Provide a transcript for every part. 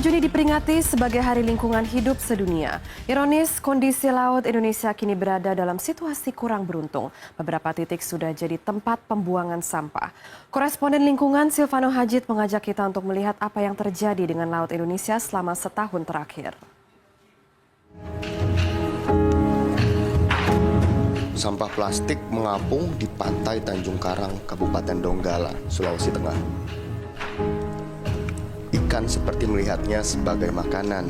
Juni diperingati sebagai Hari Lingkungan Hidup Sedunia. Ironis, kondisi laut Indonesia kini berada dalam situasi kurang beruntung. Beberapa titik sudah jadi tempat pembuangan sampah. Koresponden lingkungan Silvano Hajid mengajak kita untuk melihat apa yang terjadi dengan laut Indonesia selama setahun terakhir. Sampah plastik mengapung di pantai Tanjung Karang, Kabupaten Donggala, Sulawesi Tengah. Ikan seperti melihatnya sebagai makanan.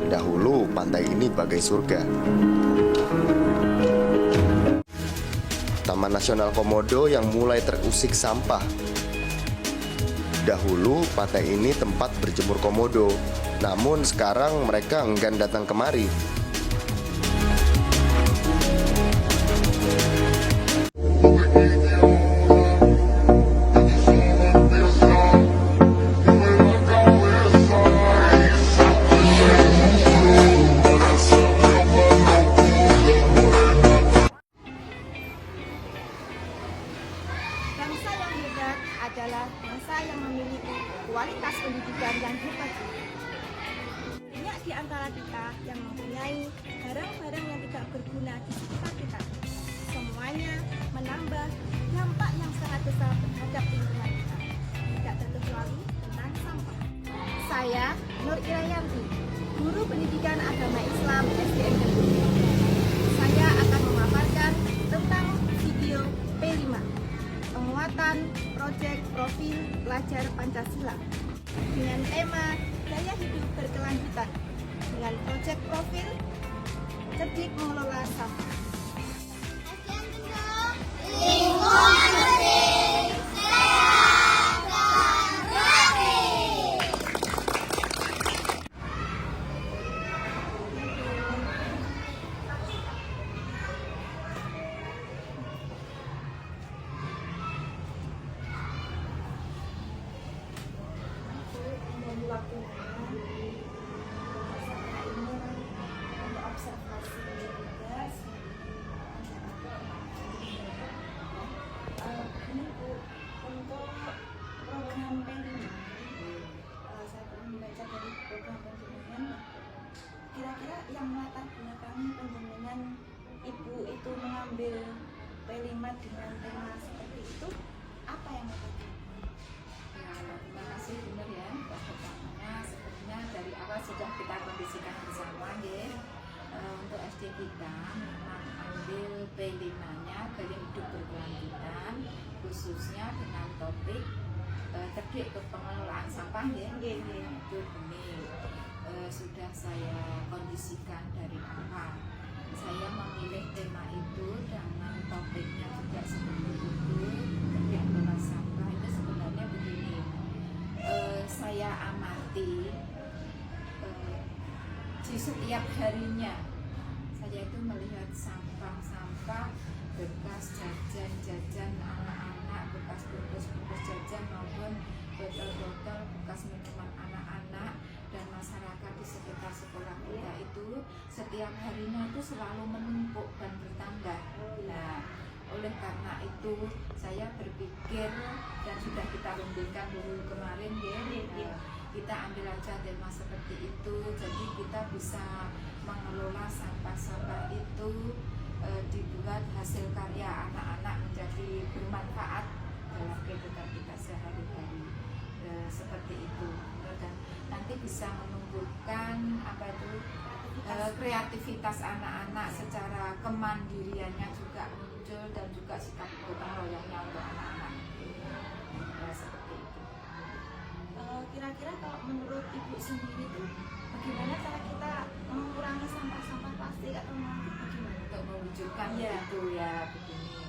Dahulu pantai ini bagai surga. Taman Nasional Komodo yang mulai terusik sampah. Dahulu pantai ini tempat berjemur komodo, namun sekarang mereka enggan datang kemari. Bangsa yang hebat adalah bangsa yang memiliki kualitas pendidikan yang hebat. Banyak di antara kita yang mempunyai barang-barang yang tidak berguna di sekitar kita. Semuanya menambah dampak yang sangat besar terhadap lingkungan kita. Tidak terkecuali tentang sampah. Saya Nur Irayanti, guru pendidikan agama Islam SDN Kenduri. Saya akan memaparkan tentang video P5. Penguatan proyek profil pelajar Pancasila dengan tema gaya hidup berkelanjutan dengan proyek profil cerdik mengelola sampah. Lingkungan bersih, sehat dan bersih. Untuk program P5, saya pernah membaca dari program penjaminan. Kira-kira yang melatar belakangi penjaminan ibu itu mengambil P5 dengan tema seperti itu, apa yang melatar? Terima kasih benar ya. Pertamanya sebenarnya dari awal sudah kita kondisikan bersama ya. Untuk SD kita memang ambil P5-nya gaya hidup berkelanjutan, khususnya dengan topik cerdik ke pengelolaan sampah ya. Itu ini sudah saya kondisikan dari awal. Saya memilih tema itu dengan topiknya juga seperti itu, cerdik mengelola sampah. Itu sebenarnya begini, saya amati di setiap harinya saya itu melihat sampah-sampah bekas jajan anak-anak, bekas bungkus-bungkus jajan maupun botol-botol bekas minuman anak-anak dan masyarakat di sekitar sekolah kita itu setiap harinya itu selalu menumpuk dan bertambah. Nah, oleh karena itu saya berpikir dan sudah kita rundingkan dulu kemarin ya, kita ambil aja tema seperti itu, jadi kita bisa mengelola sampah-sampah itu dibuat hasil karya anak-anak menjadi bermanfaat dalam kehidupan kita sehari-hari, seperti itu, dan nanti bisa menumbuhkan kreativitas anak-anak, secara kemandiriannya juga muncul dan juga sikap gotong royongnya untuk anak-anak, seperti itu. Kira-kira kalau menurut ibu sendiri itu bagaimana cara kita mengurangi sampah-sampah plastik atau bagaimana untuk mewujudkan itu ya begini,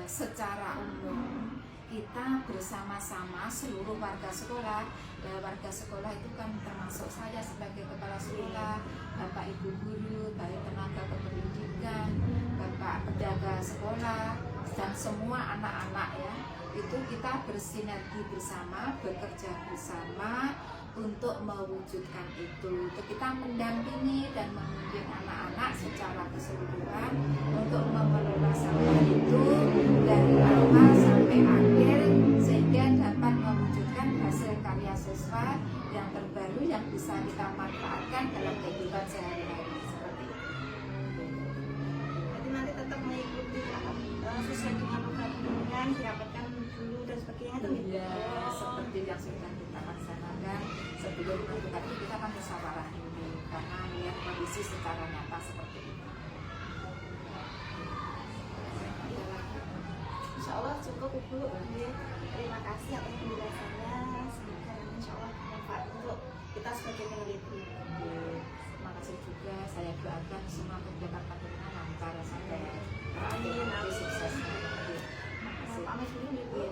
secara umum kita bersama-sama seluruh warga sekolah. Warga sekolah itu kan termasuk saya sebagai kepala sekolah, bapak ibu guru, baik tenaga kependidikan, bapak penjaga sekolah, dan semua anak-anak ya, itu kita bersinergi bersama, bekerja bersama untuk mewujudkan itu. Kita mendampingi dan membimbing anak-anak secara keseluruhan untuk mengelola sampah itu dari awal sampai akhir, sehingga dapat karya siswa yang terbaru yang bisa kita manfaatkan dalam kehidupan sehari-hari seperti itu. Jadi nanti tetap mengikuti sesuai dengan program bimbingan, dirapatkan dulu dan sebagainya tuh Ya, seperti yang sudah kita laksanakan sebelum melakukan itu kita akan musyawarah dulu karena melihat kondisi secara nyata seperti itu. Insya Allah cukup Ibu. Terima kasih atas penjelasannya. Semoga insya Allah bermanfaat untuk kita sebagai peneliti. Terima kasih juga, saya doakan semua kegiatan panjenengan lancar sampai terakhir nanti sukses. Terima kasih. Pamit dulu Ibu.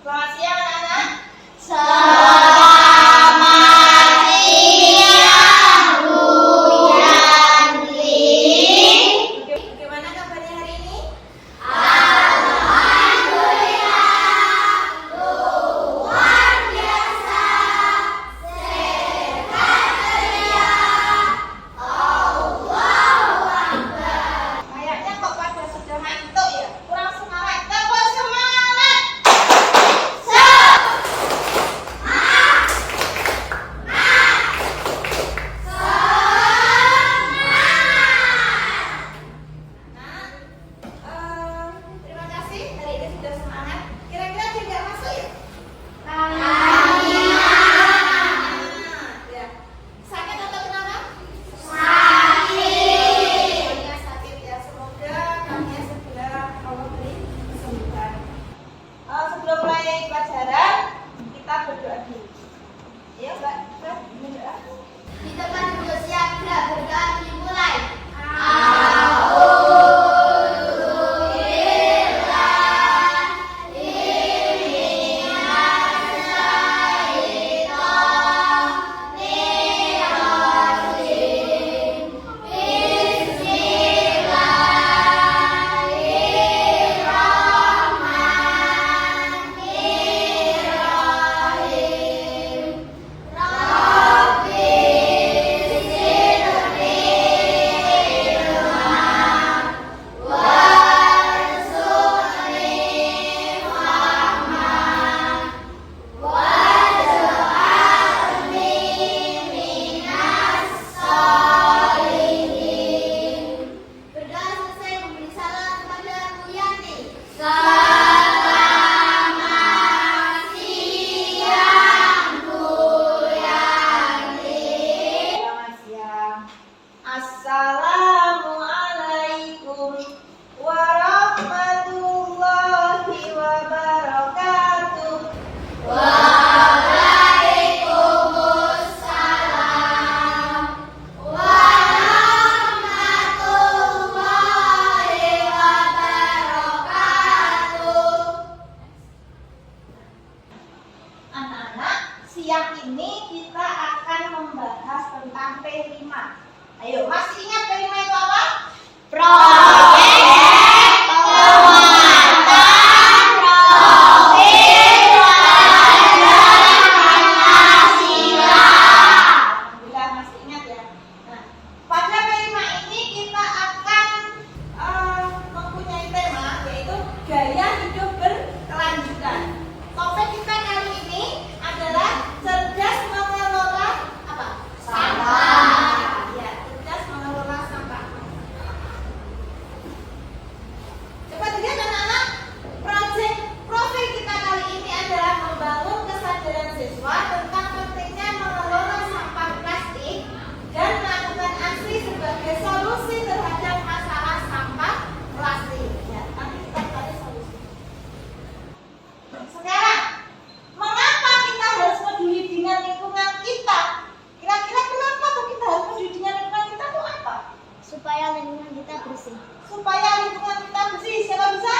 Selamat siang anak-anak. Bagaimana kabarnya hari ini? Kayaknya kok pada sudah ngantuk ya? Kurang semangat. Tambah semangat. Terima kasih hari ini sudah semangat. Kira-kira dia nggak masuk ya? Ya. Sakit atau kenapa? Sakit. Sakit ya. Semoga kami segera Allah beri kesembuhan. Sebelum mulai pelajaran kita berdoa dulu. Ya Mbak, berdoa. Di tempat duduk siap gerak berdoa dimulai. Berdoa selesai memberi salam kepada Bu Yanti. Selamat siang. Assalamualaikum warahmatullahi wabarakatuh. Anak-anak, siang ini kita akan membahas tentang P5. Ayo, masih ingat P5 itu apa? Alhamdulillah masih ingat ya. Nah, pada P5 ini kita akan mempunyai tema yaitu gaya hidup berkelanjutan. Topik kita kali ini adalah cerdas mengelola apa? Sampah. Ya, cerdas mengelola sampah. Coba dilihat anak-anak, proyek profil kita kali ini adalah membangun kesadaran siswa tentang pentingnya mengelola sampah plastik dan melakukan aksi sebagai solusi terhadap masalah sampah plastik. Ya, nanti kita cari solusi. Sekarang, mengapa kita harus peduli dengan lingkungan kita? Kira-kira kenapa tuh kita harus peduli dengan lingkungan kita tuh apa? Supaya lingkungan kita bersih. Supaya lingkungan kita bersih. Siapa bisa?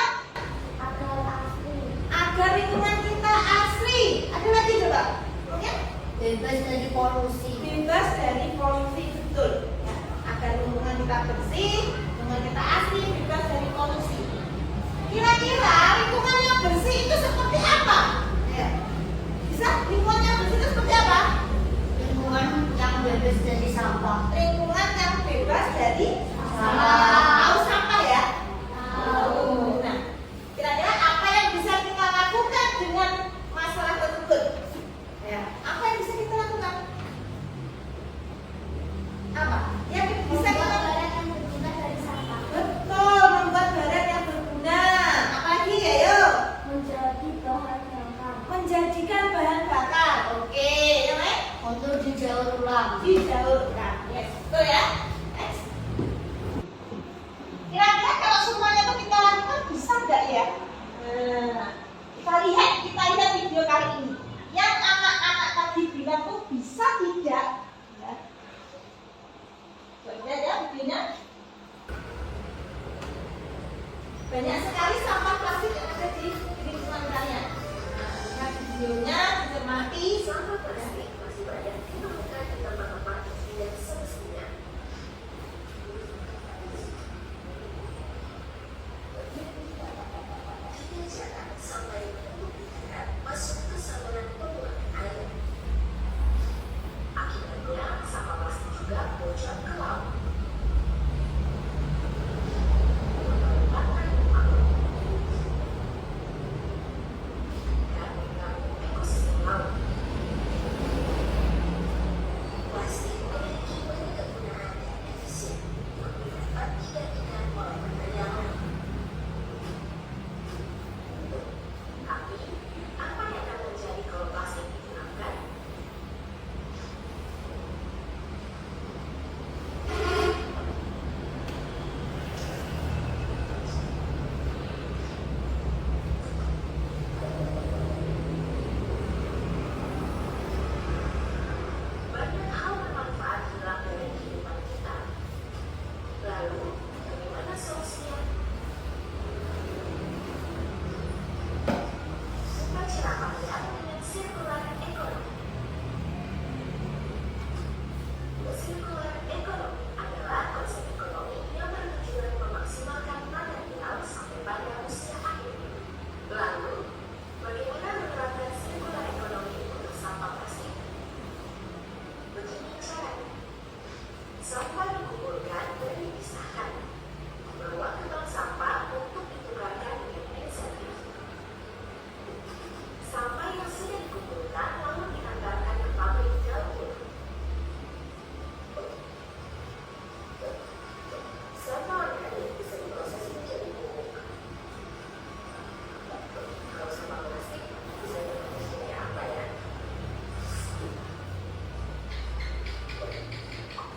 Agar asli. Agar lingkungan kita asli. Ada lagi coba. Oke? Bebas dari polusi. Bebas dari polusi, betul. Ya, agar lingkungan kita bersih, lingkungan kita asri, bebas dari polusi. Kira-kira lingkungan yang bersih itu seperti apa? Ya. Bisa lingkungan yang bersih itu seperti apa? Lingkungan yang bebas dari sampah. Lingkungan yang bebas dari Sampah. tahu sampah ya. Tahu. Nah, kira-kira apa yang bisa kita lakukan dengan masalah tersebut? Ya, apa yang bisa kita lakukan? Apa? Yang bisa kita Membuat lakukan? barang yang berguna dari sampah. Betul, membuat barang yang berguna. Apalagi ya, yuk. Menjadi bahan bakar. Menjadikan bahan bakar. Oke, yang lain? Untuk didaur ulang. Didaur ulang. Yes, betul ya. Next. Kira-kira kalau semuanya itu kita lakukan bisa nggak ya? Nah, kita lihat video kali ini. Yang anak-anak tadi bilang tuh bisa tidak? Ya. Coba lihat ya videonya. Banyak sekali sampah plastik yang ada di lingkungan kalian. Nah, lihat videonya, dicermati. Sampah plastik masih banyak ditemukan di tempat-tempat yang semestinya. Masuk ke saluran pembuangan air. Akibatnya, sampah plastik juga bocor ke laut. Ekosistem laut. Plastik memiliki banyak kegunaan dan efisien untuk dapat digantikan oleh material lain. Tapi, apa yang akan terjadi kalau plastik digunakan? Banyak hal bermanfaat hilang dari kehidupan kita. Lalu, bagaimana solusinya? Baca rapatnya dengan sirkular ekonomi. Sirkular ekonomi adalah konsep ekonomi yang bertujuan memaksimalkan material sampai pada usia akhir. Lalu, bagaimana menerapkan sirkular ekonomi untuk sampah plastik? Begini caranya. Sampah dikumpulkan dan dipisahkan. Dibawa ke bank sampah untuk ditukarkan dengan insentif. Sampah yang sudah dikumpulkan lalu diantarkan ke pabrik daur ulang. Sampah organik bisa diproses menjadi pupuk. Kalau sampah plastik bisa diproses menjadi apa ya?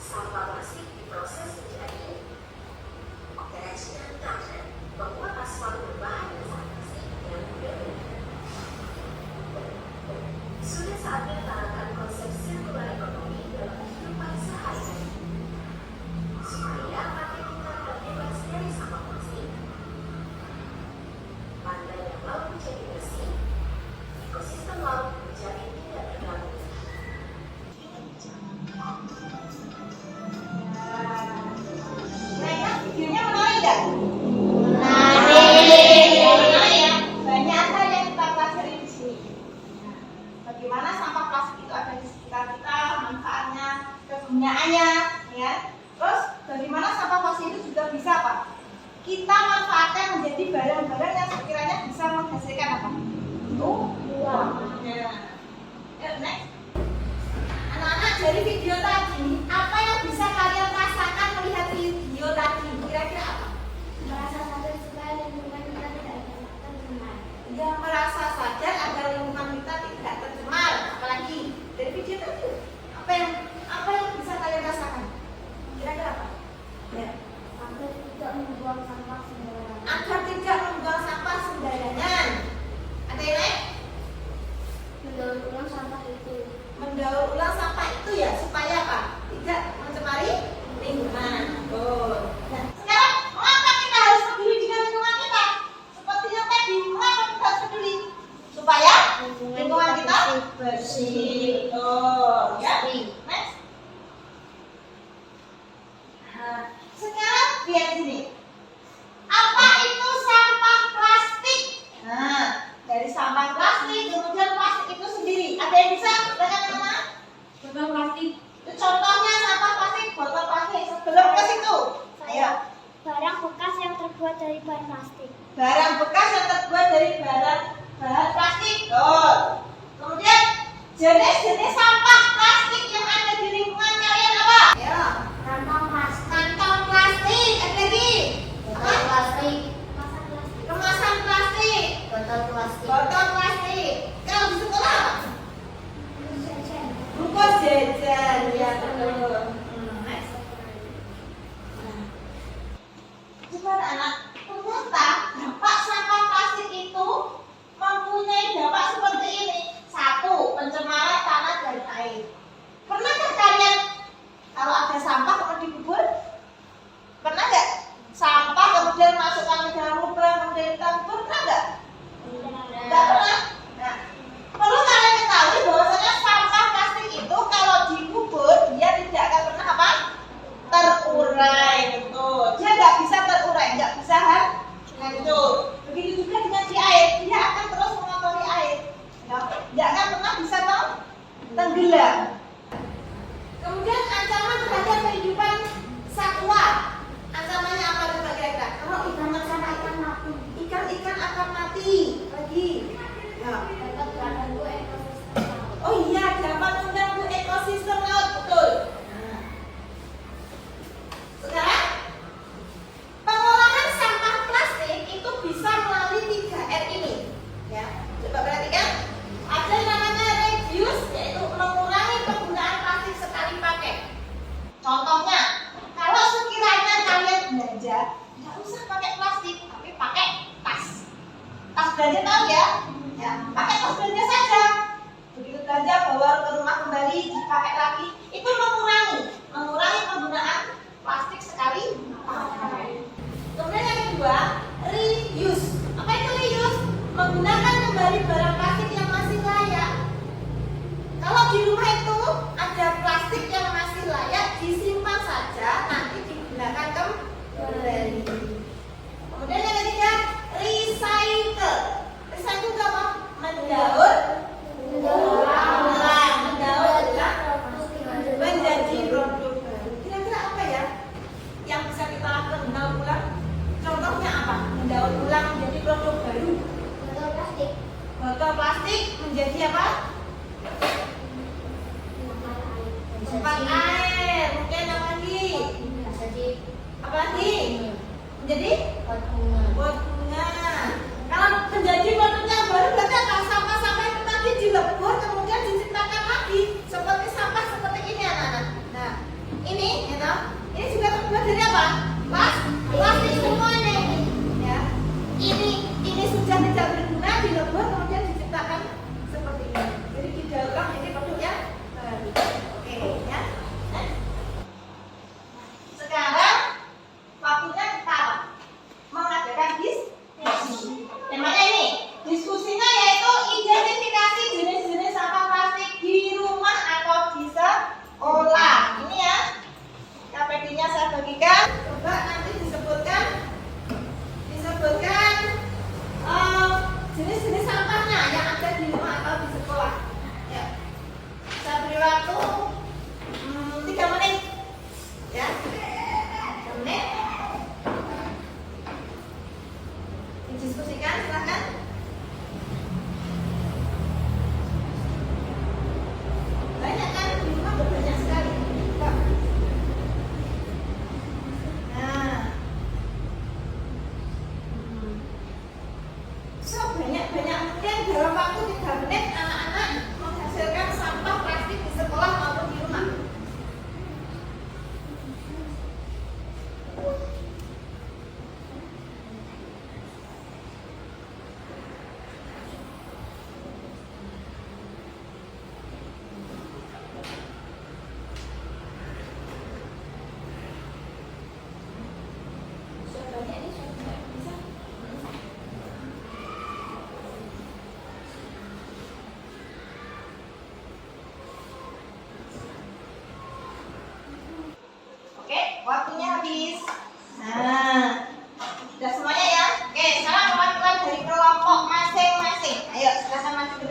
Sampah plastik diproses menjadi kerajinan tangan, membuat aspal berbahan dasar plastik yang mudah bergerak. Sudah saatnya menerapkan konsep sirkular ekonomi dalam kehidupan sehari-hari supaya pantai kita terbebas dari sampah plastik. Pantai dan laut menjadi bersih, ekosistem laut menjadi tidak terganggu. Mereka videonya menarik nggak? Menarik ya. Banyak hal yang kita pelajari di sini. Bagaimana sampah plastik itu ada di sekitar kita, manfaatnya, kegunaannya, ya. Terus bagaimana sampah plastik itu juga bisa apa? Kita manfaatkan menjadi barang-barang yang sekiranya bisa menghasilkan apa? Uang. Ya. Yuk, next. Anak-anak, dari video tadi, apa yang bisa kalian rasakan melihat video tadi? Kira-kira apa? Merasa sadar supaya lingkungan kita tidak tercemar. Ya, merasa sadar agar lingkungan kita tidak tercemar. Apalagi dari video tadi, apa yang bisa kalian rasakan? Kira-kira apa? Ya. Agar tidak membuang sampah sembarangan. Agar tidak membuang sampah sembarangan. Ada yang lain? Mendaur ulang sampah itu. Mendaur ulang sampah itu ya supaya apa? Tidak mencemari lingkungan. Oh. Nah, sekarang mengapa kita harus peduli dengan lingkungan kita? Seperti yang tadi, mengapa kita harus peduli? Supaya lingkungan kita bersih. Oh. sampah plastik, kemudian plastik itu sendiri. Ada yang bisa dengan nama? Botol plastik. Contohnya sampah plastik, botol plastik. Sebelum ke situ, ayo. Barang bekas yang terbuat dari bahan plastik. Barang bekas yang terbuat dari bahan plastik. Betul. Kemudian jenis-jenis sampah plastik yang ada di lingkungan kalian apa? Ayo. Kantong plastik. Kantong plastik. Ada lagi? Botol plastik. Kemasan plastik. Botol plastik. Botol plastik. Kalau di sekolah apa? Jajan. Bungkus jajan. Ya betul. Next. Coba anak, ternyata dampak sampah plastik itu mempunyai dampak seperti ini. Satu, pencemaran tanah dan air. Pernahkah kalian kalau ada sampah kemudian dikubur? Pernah nggak? Sampah kemudian masukkan ke dalam lubang, kemudian ditangkap, pernah nggak? Nggak pernah. Nah, perlu kalian ketahui bahwasanya sampah plastik itu kalau dikubur dia tidak akan pernah apa? Terurai, betul. Dia nggak bisa terurai, nggak bisa hancur. Begitu juga dengan di air, dia akan terus mengotori air. Nggak akan pernah bisa tenggelam. Kemudian ancaman terhadap kehidupan satwa. Ancamannya apa coba kira-kira? Kalau ikan sama ikan mati, ikan akan mati. Lagi. Ya. Dapat mengganggu ekosistem. Oh iya, dapat mengganggu ekosistem laut, betul. Nah. Sekarang pengolahan sampah plastik itu bisa melalui 3R ini. Ya, coba perhatikan. Ada yang namanya reduce, yaitu mengurangi penggunaan plastik sekali pakai. Contohnya, kalau sekiranya kalian belanja, nggak usah pakai plastik, tapi pakai tas. Tas belanja tahu ya? Ya, pakai tas belanja saja. Begitu belanja bawa ke rumah kembali dipakai lagi, itu mengurangi penggunaan plastik sekali pakai. Kemudian yang kedua, reuse. Apa itu reuse? Menggunakan kembali barang plastik yang masih layak. Kalau di rumah itu ada plastik yang masih layak, disimpan saja, nanti digunakan kembali. Kemudian yang ketiga, recycle. Recycle itu apa? Mendaur ulang, menjadi produk baru. Kira-kira apa ya yang bisa kita lakukan mendaur ulang? Contohnya apa? Mendaur ulang menjadi produk baru. Botol plastik. Botol plastik menjadi apa? Tempat air. Mungkin apa lagi? Jadi Apa lagi? Menjadi buat bunga. pot bunga. Kalau menjadi bentuknya baru berarti apa? Sampah-sampah itu tadi dilebur kemudian diciptakan lagi seperti sampah seperti ini anak-anak. Nah, ini, ya, ini juga terbuat dari apa? Plastik semua nih. Ya, ini sudah tidak berguna dilebur kemudian diciptakan seperti ini. Jadi didaur ulang jadi produknya baru. Oke, ya. Sekarang waktunya kita mengadakan diskusi.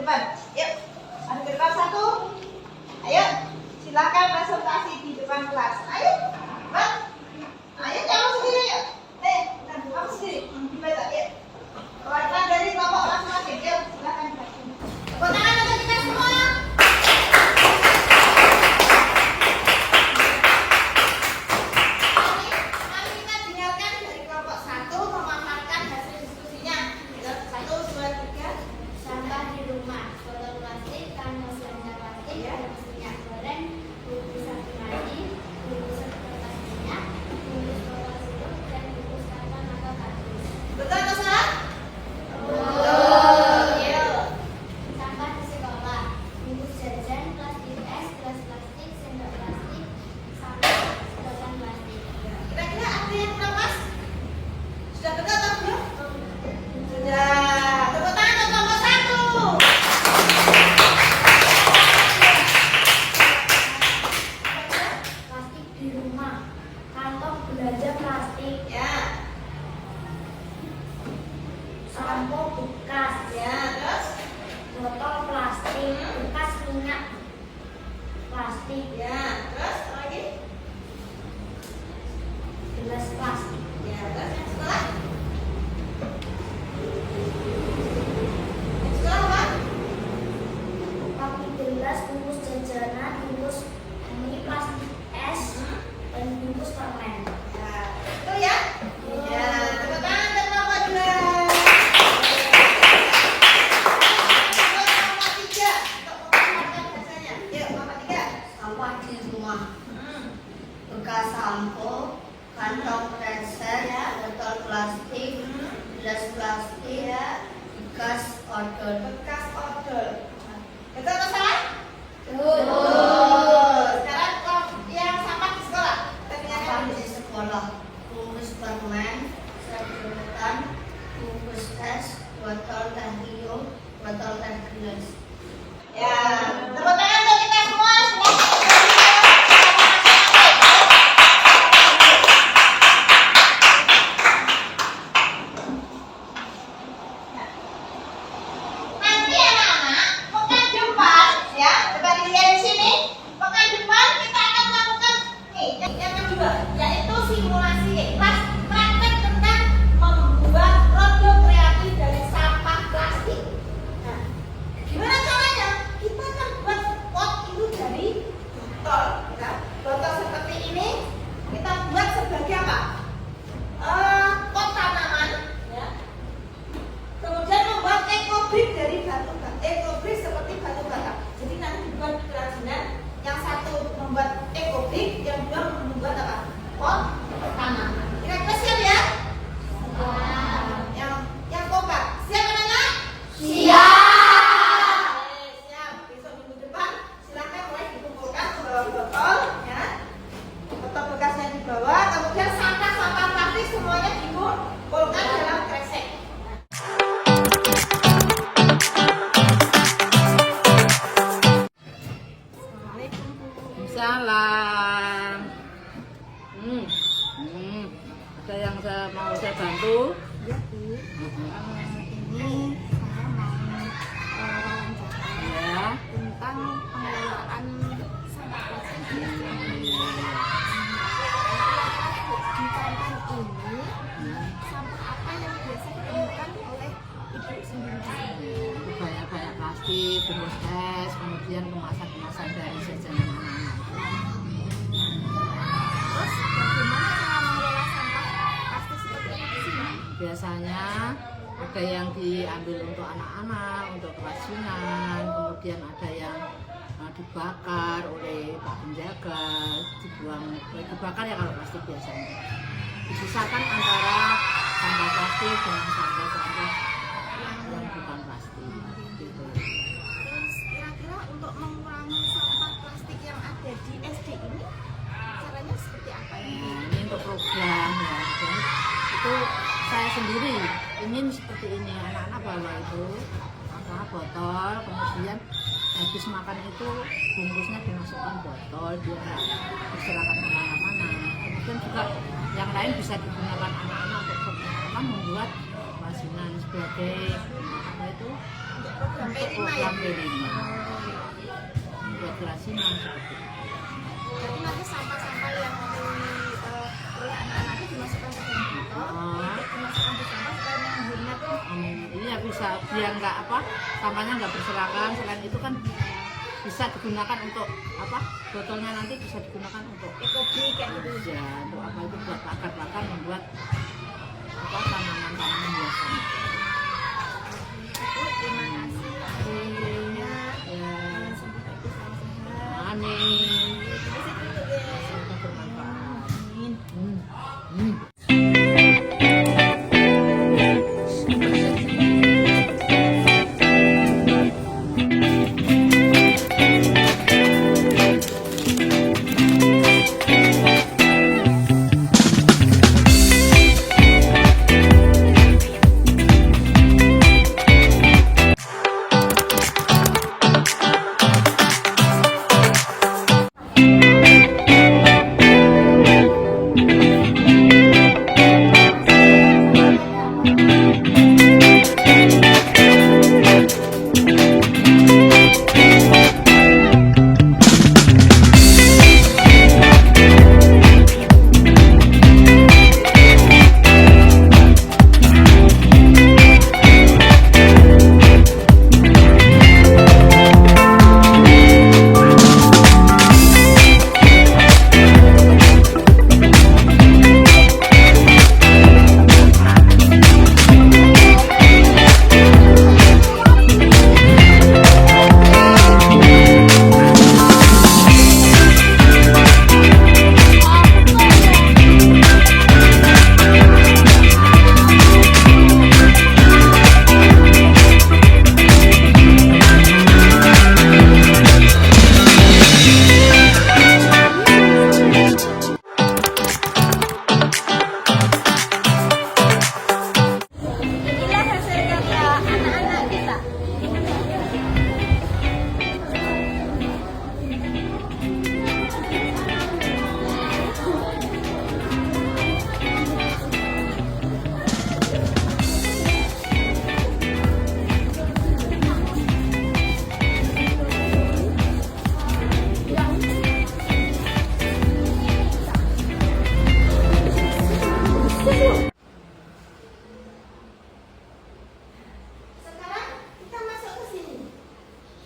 depan. Yuk, maju ke depan satu. Ayo, silakan presentasi di depan kelas. Ayo, Bang. Ayo, kamu sendiri yuk. Kamu sendiri. Dibaca, yuk. Perwakilan dari kelompok masing-masing. Yuk, silakan. Tepuk tangan untuk kita semua. Mari kita dengarkan dari kelompok 1 memaparkan hasil diskusinya. 1, 2, 3. Sampah di rumah, botol plastik, kantong belanja plastik, minyak goreng, bungkus sapi mandi, bungkus kertas minyak, bungkus botol sirup, dan bungkus karton atau kardus. Betul atau salah? Yuk. Sampah di sekolah, bungkus jajan, plastik es, gelas plastik, sendok plastik, sampah, sedotan plastik. Kira-kira ada yang kurang pas? Sudah betul atau belum? Sudah. Tepuk tangan untuk kelompok 1. Plastik di rumah, kantong belanja plastik, Ya. sampo bekas, Ya, terus? botol plastik, bekas minyak plastik, Ya, terus apa lagi? gelas plastik, Ya, terus yang setelah? Yang setelah apa? pakai gelas, bungkus jajanan, bungkus mie plastik es, dan bungkus permen. Ya, itu ya? Ya, tepuk tangan untuk kelompok 2. Kelompok 3 untuk memaparkan bahasanya. Yuk, kelompok 3. Sampah di rumah, Hmm. bekas sampo, kantong kresek, Ya. botol plastik, gelas plastik, bekas odol. Bekas odol. Betul atau salah? Betul. Sekarang yang sampah di sekolah. Kita dengarkan Sampah dulu. di sekolah, bungkus permen, sedotan, bungkus es, botol teh hijau, botol teh gelas. Ya, tepuk tangan untuk kita semua. Nanti anak-anak, pekan depan ya, coba dilihat di sini. Pekan depan kita akan melakukan nih, yang kedua, yaitu simulasi kelas praktek tentang membuat produk kreatif dari sampah plastik. Nah, gimana caranya? Kita akan buat pot itu dari botol, ya. Botol seperti ini kita buat sebagai apa? Pot tanaman, ya. Kemudian membuat ekobrik dari batu bata. Ekobrik seperti batu bata. Jadi nanti dibuat kerajinan. Yang satu membuat ekobrik, yang dua membuat apa? Pot tanaman. Kira-kira siap ya? Yang kompak. Siap anak-anak? Siap. Siap. Besok minggu depan silakan mulai dikumpulkan ke bawah botol, ya. Botol bekasnya dibawa, kemudian sampah-sampah plastik semuanya dikumpulkan dalam kresek. Salam. Ada yang mau saya bantu? Ya, Bu. Ini saya mau wawancara Ya. tentang pengelolaan sampah plastik di kantor ini. Sampah apa yang biasa ditemukan oleh ibu sendiri di sini? Itu banyak-banyak plastik, bungkus es, kemudian kemasan-kemasan dari jajanan anak-anak. Terus bagaimana cara mengelola sampah plastik seperti ini di sini? Biasanya ada yang diambil untuk anak-anak, untuk kerajinan, kemudian ada yang dibakar oleh Pak Penjaga, dibakar ya kalau plastik biasanya. Disisakan antara sampah plastik dengan sampah-sampah yang bukan plastik. Gitu. Terus kira-kira untuk mengurangi sampah plastik yang ada di SD ini caranya seperti apa ini? Nah, ini untuk program ya. Jadi, itu saya sendiri ingin seperti ini, anak-anak bawa itu botol, kemudian habis makan itu bungkusnya dimasukkan botol, dia nggak diserahkan kemana-mana. Kemudian juga yang lain bisa digunakan anak-anak untuk membuat kerajinan sebagai apa itu program P5 buat kerajinan seperti itu. Jadi nanti sampah-sampah yang oleh anak-anak itu dimasukkan ke dalam botol, dimasukkan di sampah supaya menghemat. Iya bisa biar nggak apa sampahnya nggak berserakan. Selain itu kan bisa digunakan untuk apa botolnya nanti bisa digunakan untuk Ekobrik kayak gitu. ya untuk apa itu buat bakar-bakar membuat apa tanaman-tanaman hiasan. Terima kasih. Ya, Semoga itu sehat. amin. Terima kasih dulu ya. Semoga bermanfaat. Inilah hasil karya anak-anak kita. Sekarang kita masuk ke sini.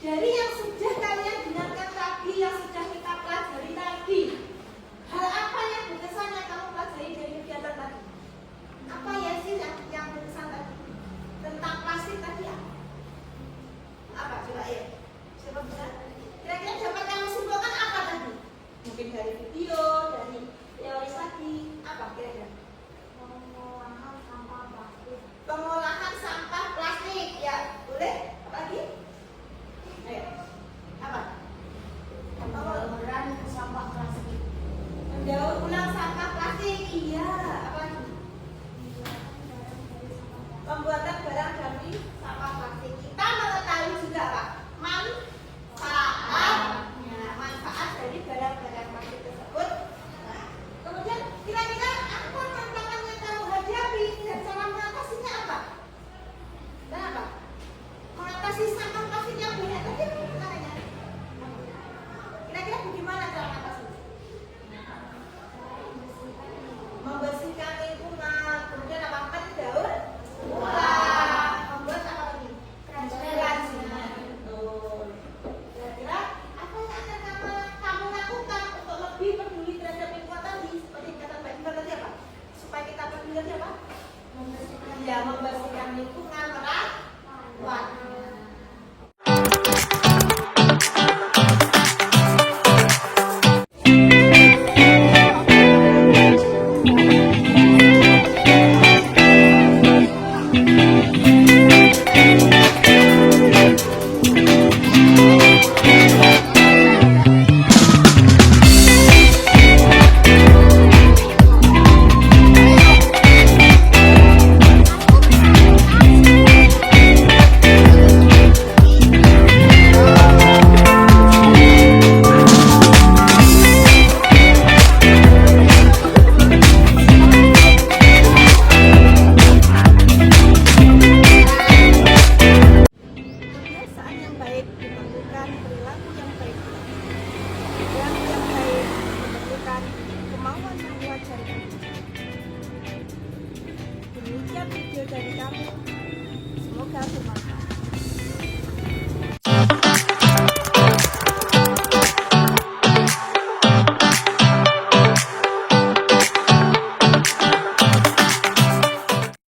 Dari yang sudah kalian dengarkan tadi, yang sudah kita pelajari tadi, hal apa yang berkesan yang kamu pelajari dari kegiatan tadi? Apa ya sih yang berkesan tadi? Tentang plastik tadi apa? Apa coba ya? Siapa bisa? Kira-kira dapat kamu simpulkan apa tadi? Mungkin dari video, dari teori tadi, apa kira-kira? Pengolahan sampah plastik, ya boleh? Apa lagi? Ayo, apa? Pengolahan sampah plastik. Mendaur ulang sampah plastik, iya. Apa lagi? Pembuatan barang dari sampah plastik. Kita mengetahui juga Pak, manfaat dari barang-barang plastik tersebut. Nah, kemudian kira-kira apa tantangan yang kamu hadapi dan cara mengatasinya apa? Dan apa? Mengatasi sampah